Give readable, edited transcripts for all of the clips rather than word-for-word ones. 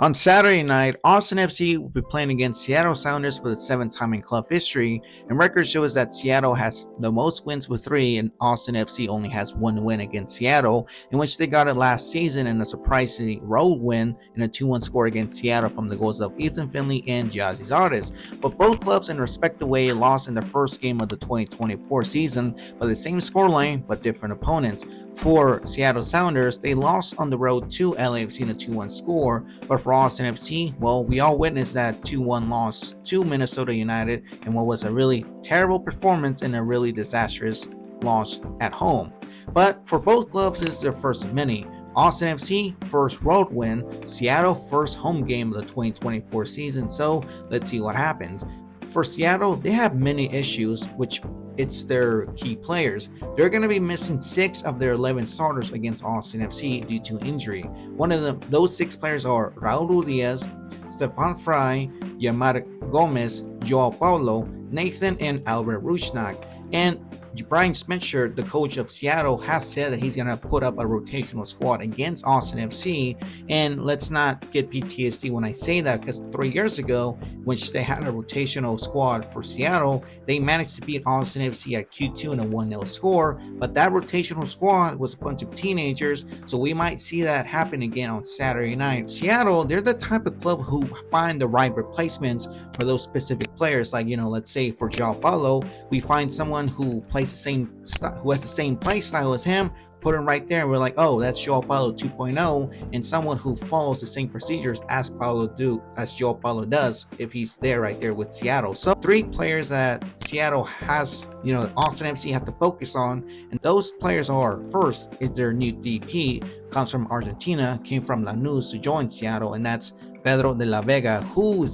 On Saturday night, Austin FC will be playing against Seattle Sounders for the seventh time in club history, and record shows that Seattle has the most wins with 3, and Austin FC only has 1 win against Seattle, in which they got it last season in a surprising road win in a 2-1 score against Seattle from the goals of Ethan Finley and Giazzi Zardes. But both clubs in respective way lost in the first game of the 2024 season by the same scoreline but different opponents. For Seattle Sounders, they lost on the road to LAFC in a 2-1 score, but for Austin FC, well, we all witnessed that 2-1 loss to Minnesota United in what was a really terrible performance and a really disastrous loss at home. But for both clubs, this is their first of many. Austin FC, first road win, Seattle, first home game of the 2024 season, so let's see what happens. For Seattle, they have many issues, which it's their key players. They're going to be missing 6 of their 11 starters against Austin FC due to injury. One of them, those 6 players are Raul Diaz, Stefan Fry, Yamar Gomez, Joao Paulo, Nathan, and Albert Rusnak. And Brian Spencer, the coach of Seattle, has said that he's going to put up a rotational squad against Austin FC. And let's not get PTSD when I say that, because 3 years ago, which they had a rotational squad for Seattle, they managed to beat Austin FC at Q2 in a 1-0 score. But that rotational squad was a bunch of teenagers, so we might see that happen again on Saturday night. Seattle, they're the type of club who find the right replacements for those specific players. Like, let's say for Joao Paulo, we find someone who plays the same style, who has the same play style as him, put him right there, and we're like, oh, that's Joao Paulo 2.0, and someone who follows the same procedures as Joao Paulo does if he's there right there with Seattle. So 3 players that Seattle has, Austin FC have to focus on, and those players are, first is their new DP, comes from Argentina, came from Lanús to join Seattle, and that's Pedro de la Vega, who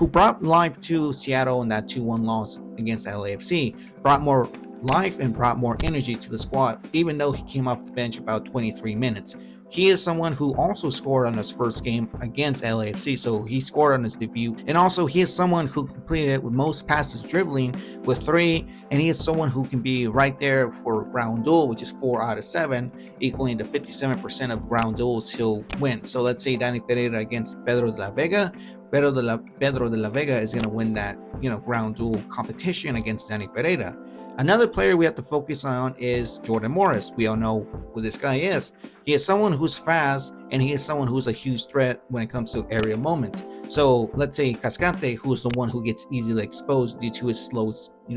brought life to Seattle in that 2-1 loss against LAFC, brought more life and brought more energy to the squad, even though he came off the bench about 23 minutes. He is someone who also scored on his first game against LAFC, so he scored on his debut. And also, he is someone who completed it with most passes dribbling with 3, and he is someone who can be right there for ground duel, which is 4 out of 7, equaling to 57% of ground duels he'll win. So let's say Danny Pereira against Pedro de la Vega. Pedro de la Vega is going to win that, ground duel competition against Danny Pereira. Another player we have to focus on is Jordan Morris. We all know who this guy is. He is someone who's fast, and he is someone who's a huge threat when it comes to area moments. So let's say Cascante, who's the one who gets easily exposed due to his slow,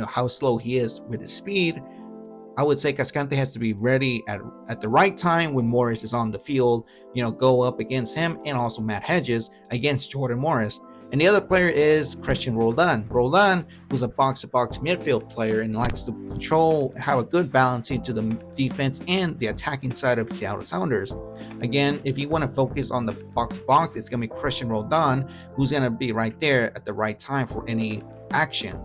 how slow he is with his speed. I would say Cascante has to be ready at the right time when Morris is on the field, go up against him, and also Matt Hedges against Jordan Morris. And the other player is Christian Roldan. Roldan, who's a box-to-box midfield player and likes to have a good balance into the defense and the attacking side of Seattle Sounders. Again, if you want to focus on the box-to-box, it's going to be Christian Roldan, who's going to be right there at the right time for any action.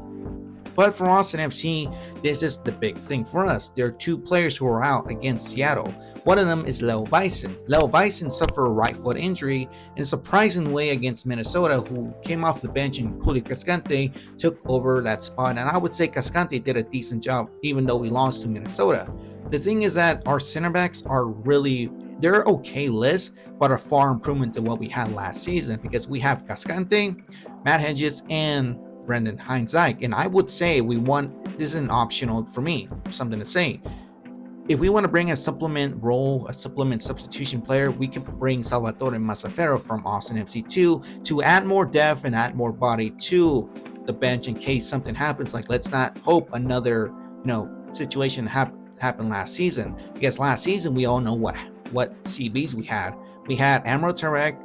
But for Austin FC, this is the big thing for us. There are 2 players who are out against Seattle. One of them is Leo Bison. Leo Bison suffered a right foot injury in a surprising way against Minnesota, who came off the bench, and Julio Cascante took over that spot. And I would say Cascante did a decent job, even though we lost to Minnesota. The thing is that our center backs are they're okay list, but a far improvement to what we had last season, because we have Cascante, Matt Hedges, and Brendan Heinz-Ike. And I would say this isn't optional for me, something to say. If we want to bring a supplement substitution player, we can bring Salvatore Mazzaferro from Austin FC2 to add more depth and add more body to the bench in case something happens. Like, let's not hope another, situation happened last season, because last season we all know what CBs we had. We had Amro Tarek,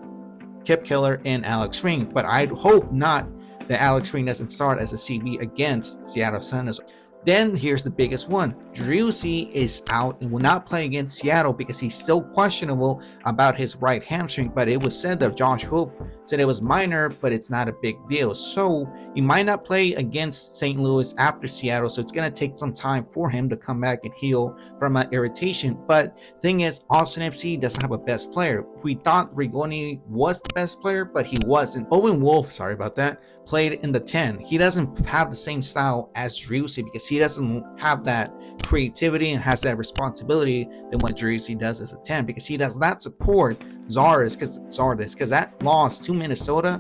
Kip Keller, and Alex Ring, but I'd hope not that Alex Ring doesn't start as a CB against Seattle Sounders. Then here's the biggest one. Driussi is out and will not play against Seattle because he's still questionable about his right hamstring, but it was said that Josh Hoof said it was minor, but it's not a big deal. So he might not play against St. Louis after Seattle, so it's going to take some time for him to come back and heal from an irritation. But thing is, Austin FC doesn't have a best player. We thought Rigoni was the best player, but he wasn't. Owen Wolf, sorry about that, played in the 10. He doesn't have the same style as Driussi because he doesn't have that creativity and has that responsibility than what Driussi does as a 10, because he does not support Zardes because that loss to Minnesota,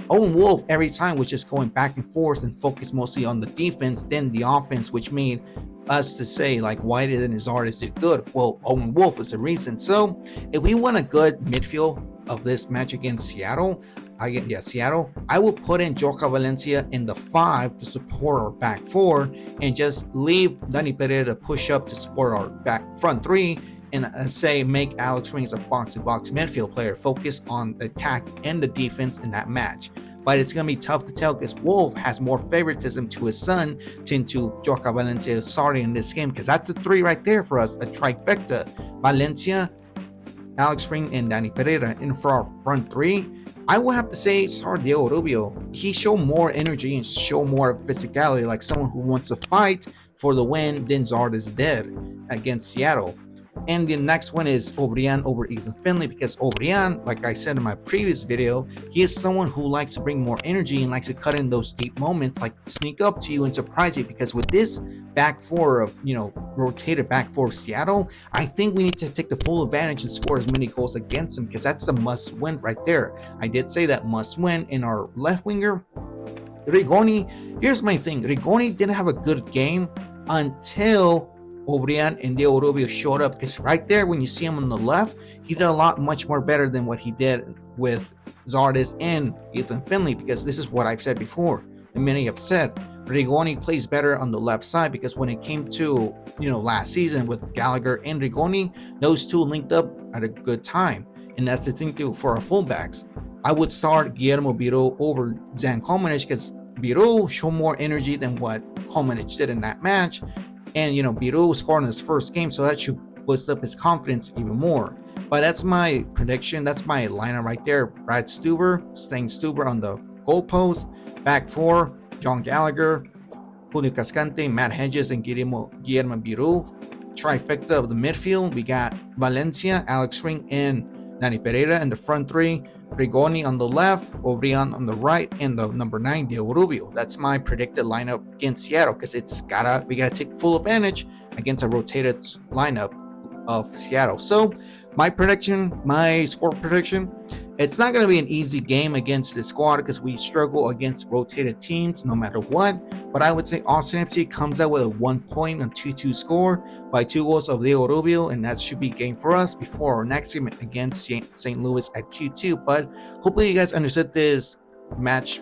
Owen Wolf every time was just going back and forth and focused mostly on the defense than the offense, which made us to say, like, why didn't Zardes do good? Well, Owen Wolf was the reason. So if we want a good midfield of this match against Seattle, I will put in Joka Valencia in the 5 to support our back 4 and just leave Dani Pereira to push up to support our front 3 and say make Alex Rings a box-to-box midfield player, focus on the attack and the defense in that match. But it's going to be tough to tell because Wolf has more favoritism to his son than to Joka Valencia starting in this game, because that's the 3 right there for us, a trifecta. Valencia, Alex Ring, and Dani Pereira. And for our front 3, I will have to say Diego Rubio. He showed more energy and showed more physicality, like someone who wants to fight for the win than Zardes did against Seattle. And the next one is Obrian over Ethan Finley, because Obrian, like I said in my previous video, he is someone who likes to bring more energy and likes to cut in those deep moments, like sneak up to you and surprise you. Because with this back 4 of, rotated back 4 of Seattle, I think we need to take the full advantage and score as many goals against them, because that's the must win right there. I did say that must win. In our left winger, Rigoni, here's my thing. Rigoni didn't have a good game until Obrian and Diego Rubio showed up, because right there when you see him on the left, he did a lot much more better than what he did with Zardes and Ethan Finley, because this is what I've said before and many have said. Rigoni plays better on the left side, because when it came to last season with Gallagher and Rigoni, those two linked up at a good time, and that's the thing too for our fullbacks. I would start Guillermo Biro over Zan Komanich, because Biro showed more energy than what Komanich did in that match. And, Biro scored in his first game, so that should boost up his confidence even more. But that's my prediction. That's my lineup right there. Brad Stuber, staying Stuber on the goalpost. Back 4, John Gallagher, Julio Cascante, Matt Hedges, and Guillermo Biro. Trifecta of the midfield, we got Valencia, Alex Ring, and Dani Pereira. And the front 3, Rigoni on the left, Obrian on the right, and the number 9, Diego Rubio. That's my predicted lineup against Seattle, because we gotta take full advantage against a rotated lineup of Seattle. So my score prediction, it's not going to be an easy game against this squad, because we struggle against rotated teams no matter what. But I would say Austin FC comes out with a 1-point and 2-2 score by 2 goals of Diego Rubio, and that should be game for us before our next game against St. Louis at Q2. But hopefully you guys understood this match,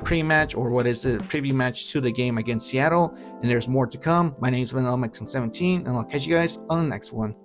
pre-match, or what is the preview match to the game against Seattle, and there's more to come. My name is VanillaMexican17, and I'll catch you guys on the next one.